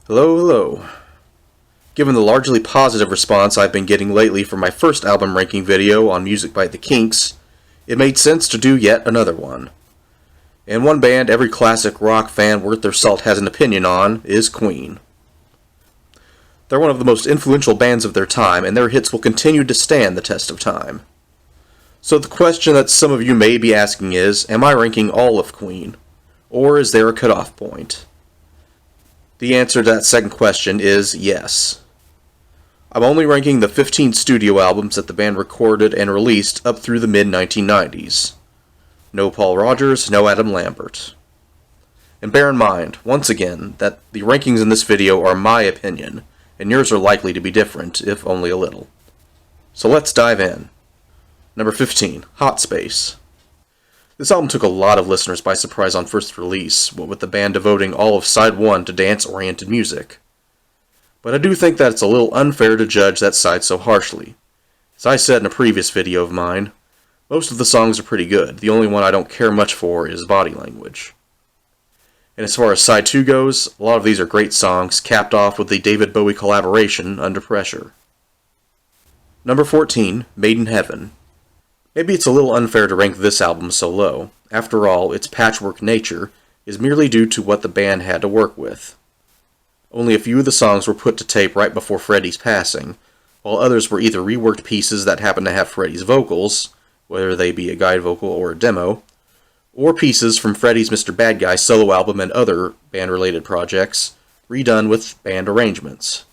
Hello, hello. Given the largely positive response I've been getting lately for my first album ranking video on Music by the Kinks, it made sense to do yet another one. And one band every classic rock fan worth their salt has an opinion on is Queen. They're one of the most influential bands of their time, and their hits will continue to stand the test of time. So the question that some of you may be asking is, am I ranking all of Queen? Or is there a cutoff point? The answer to that second question is yes. I'm only ranking the 15 studio albums that the band recorded and released up through the mid-1990s. No Paul Rodgers, no Adam Lambert. And bear in mind, once again, that the rankings in this video are my opinion, and yours are likely to be different, if only a little. So let's dive in. Number 15, Hot Space. This album took a lot of listeners by surprise on first release, what with the band devoting all of side 1 to dance-oriented music. But I do think that it's a little unfair to judge that side so harshly. As I said in a previous video of mine, most of the songs are pretty good. The only one I don't care much for is Body Language. And as far as side 2 goes, a lot of these are great songs, capped off with the David Bowie collaboration, Under Pressure. Number 14, Made in Heaven. Maybe it's a little unfair to rank this album so low. After all, its patchwork nature is merely due to what the band had to work with. Only a few of the songs were put to tape right before Freddie's passing, while others were either reworked pieces that happened to have Freddie's vocals, whether they be a guide vocal or a demo, or pieces from Freddie's Mr. Bad Guy solo album and other band-related projects, redone with band arrangements.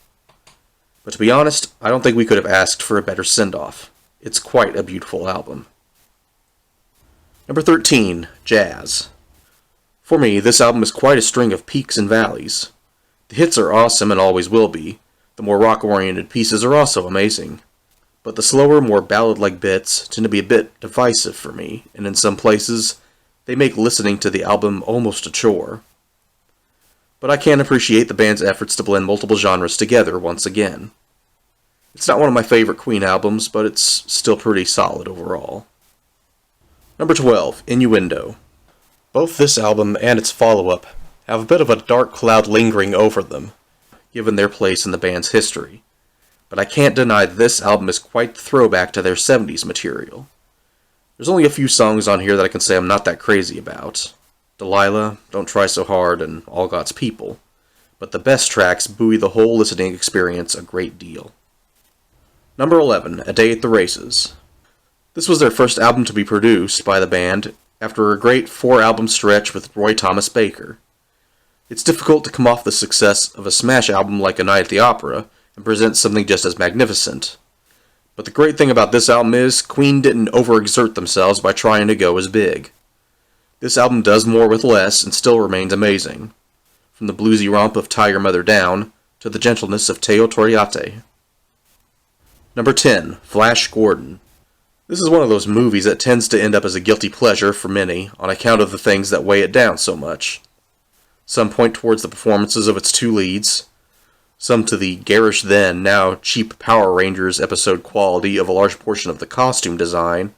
But to be honest, I don't think we could have asked for a better send-off. It's quite a beautiful album. Number 13, Jazz. For me, this album is quite a string of peaks and valleys. The hits are awesome and always will be. The more rock-oriented pieces are also amazing. But the slower, more ballad-like bits tend to be a bit divisive for me, and in some places, they make listening to the album almost a chore. But I can appreciate the band's efforts to blend multiple genres together once again. It's not one of my favorite Queen albums, but it's still pretty solid overall. Number 12, Innuendo. Both this album and its follow-up have a bit of a dark cloud lingering over them, given their place in the band's history. But I can't deny that this album is quite the throwback to their 70s material. There's only a few songs on here that I can say I'm not that crazy about. Delilah, Don't Try So Hard, and All God's People. But the best tracks buoy the whole listening experience a great deal. Number 11, A Day at the Races. This was their first album to be produced by the band after a great 4-album stretch with Roy Thomas Baker. It's difficult to come off the success of a smash album like A Night at the Opera and present something just as magnificent. But the great thing about this album is Queen didn't overexert themselves by trying to go as big. This album does more with less and still remains amazing. From the bluesy romp of Tie Your Mother Down to the gentleness of Teo Toriate. Number 10, Flash Gordon. This is one of those movies that tends to end up as a guilty pleasure for many on account of the things that weigh it down so much. Some point towards the performances of its two leads, some to the garish then, now cheap Power Rangers episode quality of a large portion of the costume design,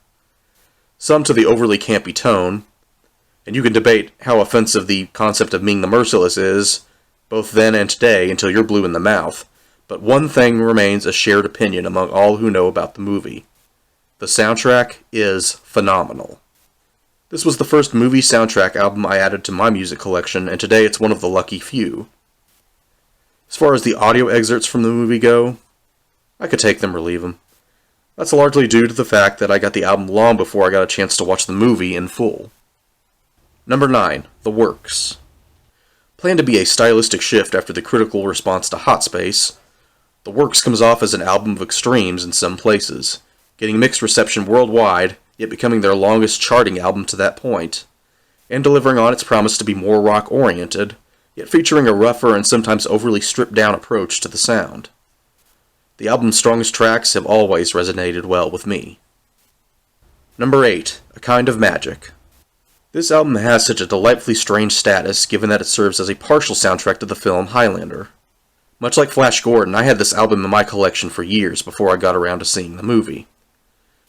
some to the overly campy tone, and you can debate how offensive the concept of Ming the Merciless is, both then and today, until you're blue in the mouth, but one thing remains a shared opinion among all who know about the movie. The soundtrack is phenomenal. This was the first movie soundtrack album I added to my music collection, and today it's one of the lucky few. As far as the audio excerpts from the movie go, I could take them or leave them. That's largely due to the fact that I got the album long before I got a chance to watch the movie in full. Number 9, The Works. Planned to be a stylistic shift after the critical response to Hot Space, The Works comes off as an album of extremes in some places, getting mixed reception worldwide, yet becoming their longest charting album to that point, and delivering on its promise to be more rock-oriented, yet featuring a rougher and sometimes overly stripped-down approach to the sound. The album's strongest tracks have always resonated well with me. Number 8, A Kind of Magic. This album has such a delightfully strange status given that it serves as a partial soundtrack to the film Highlander. Much like Flash Gordon, I had this album in my collection for years before I got around to seeing the movie.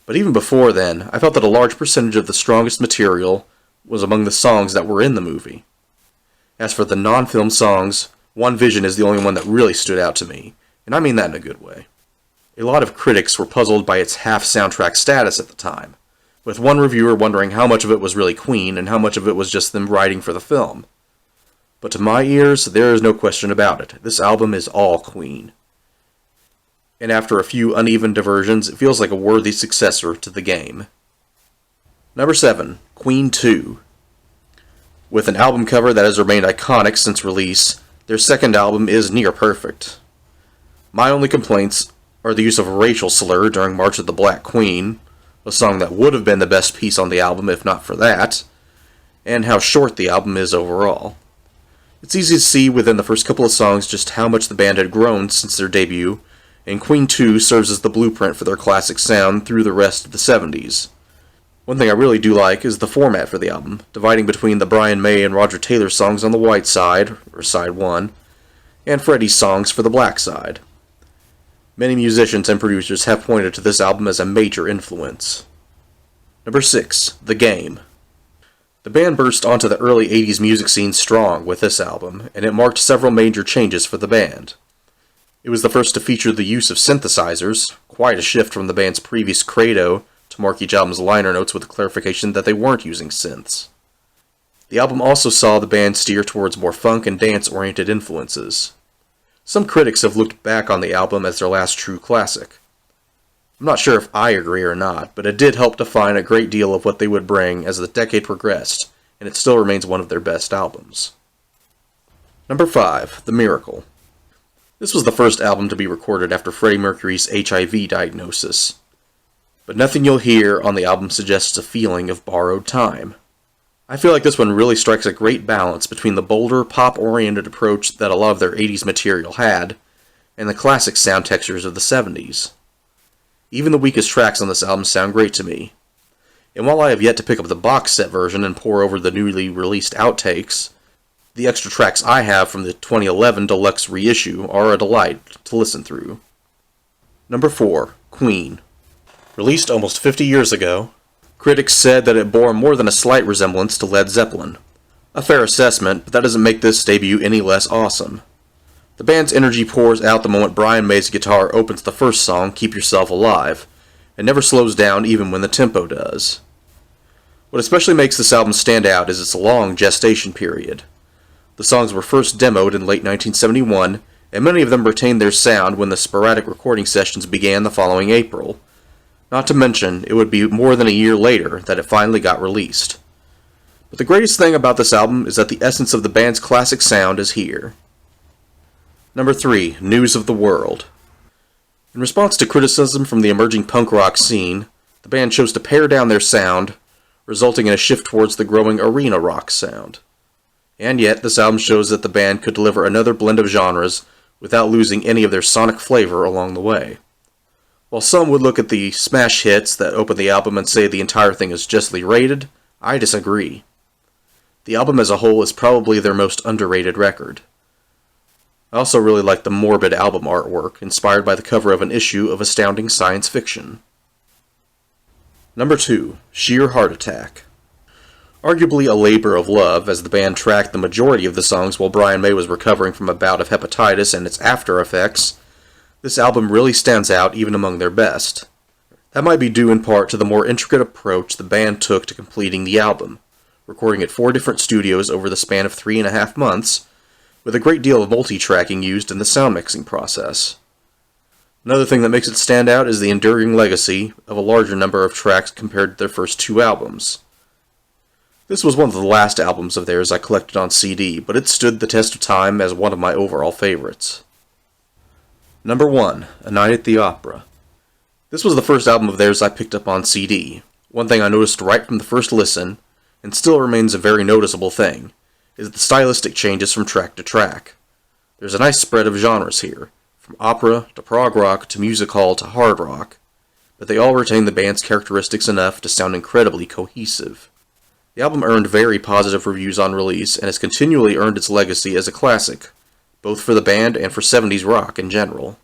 But even before then, I felt that a large percentage of the strongest material was among the songs that were in the movie. As for the non-film songs, One Vision is the only one that really stood out to me, and I mean that in a good way. A lot of critics were puzzled by its half-soundtrack status at the time, with one reviewer wondering how much of it was really Queen and how much of it was just them writing for the film. But to my ears, there is no question about it. This album is all Queen. And after a few uneven diversions, it feels like a worthy successor to The Game. Number 7, Queen 2. With an album cover that has remained iconic since release, their second album is near perfect. My only complaints are the use of a racial slur during March of the Black Queen, a song that would have been the best piece on the album if not for that, and how short the album is overall. It's easy to see within the first couple of songs just how much the band had grown since their debut, and Queen 2 serves as the blueprint for their classic sound through the rest of the 70s. One thing I really do like is the format for the album, dividing between the Brian May and Roger Taylor songs on the white side, or side 1, and Freddie's songs for the black side. Many musicians and producers have pointed to this album as a major influence. Number 6, The Game. The band burst onto the early 80s music scene strong with this album, and it marked several major changes for the band. It was the first to feature the use of synthesizers, quite a shift from the band's previous credo to mark each album's liner notes with the clarification that they weren't using synths. The album also saw the band steer towards more funk and dance-oriented influences. Some critics have looked back on the album as their last true classic. I'm not sure if I agree or not, but it did help define a great deal of what they would bring as the decade progressed, and it still remains one of their best albums. Number 5, The Miracle. This was the first album to be recorded after Freddie Mercury's HIV diagnosis, but nothing you'll hear on the album suggests a feeling of borrowed time. I feel like this one really strikes a great balance between the bolder, pop-oriented approach that a lot of their 80s material had, and the classic sound textures of the 70s. Even the weakest tracks on this album sound great to me. And while I have yet to pick up the box set version and pour over the newly released outtakes, the extra tracks I have from the 2011 deluxe reissue are a delight to listen through. Number 4, Queen. Released almost 50 years ago, critics said that it bore more than a slight resemblance to Led Zeppelin. A fair assessment, but that doesn't make this debut any less awesome. The band's energy pours out the moment Brian May's guitar opens the first song, Keep Yourself Alive, and never slows down even when the tempo does. What especially makes this album stand out is its long gestation period. The songs were first demoed in late 1971, and many of them retained their sound when the sporadic recording sessions began the following April. Not to mention, it would be more than a year later that it finally got released. But the greatest thing about this album is that the essence of the band's classic sound is here. Number 3, News of the World. In response to criticism from the emerging punk rock scene, the band chose to pare down their sound, resulting in a shift towards the growing arena rock sound. And yet, this album shows that the band could deliver another blend of genres without losing any of their sonic flavor along the way. While some would look at the smash hits that open the album and say the entire thing is justly rated, I disagree. The album as a whole is probably their most underrated record. I also really like the morbid album artwork, inspired by the cover of an issue of Astounding Science Fiction. Number 2, Sheer Heart Attack. Arguably a labor of love, as the band tracked the majority of the songs while Brian May was recovering from a bout of hepatitis and its after effects, this album really stands out even among their best. That might be due in part to the more intricate approach the band took to completing the album, recording at 4 different studios over the span of 3.5 months, with a great deal of multi-tracking used in the sound mixing process. Another thing that makes it stand out is the enduring legacy of a larger number of tracks compared to their first 2 albums. This was one of the last albums of theirs I collected on CD, but it stood the test of time as one of my overall favorites. Number 1, A Night at the Opera. This was the first album of theirs I picked up on CD. One thing I noticed right from the first listen, and still remains a very noticeable thing, is the stylistic changes from track to track. There's a nice spread of genres here, from opera to prog rock to music hall to hard rock, but they all retain the band's characteristics enough to sound incredibly cohesive. The album earned very positive reviews on release and has continually earned its legacy as a classic, both for the band and for 70s rock in general.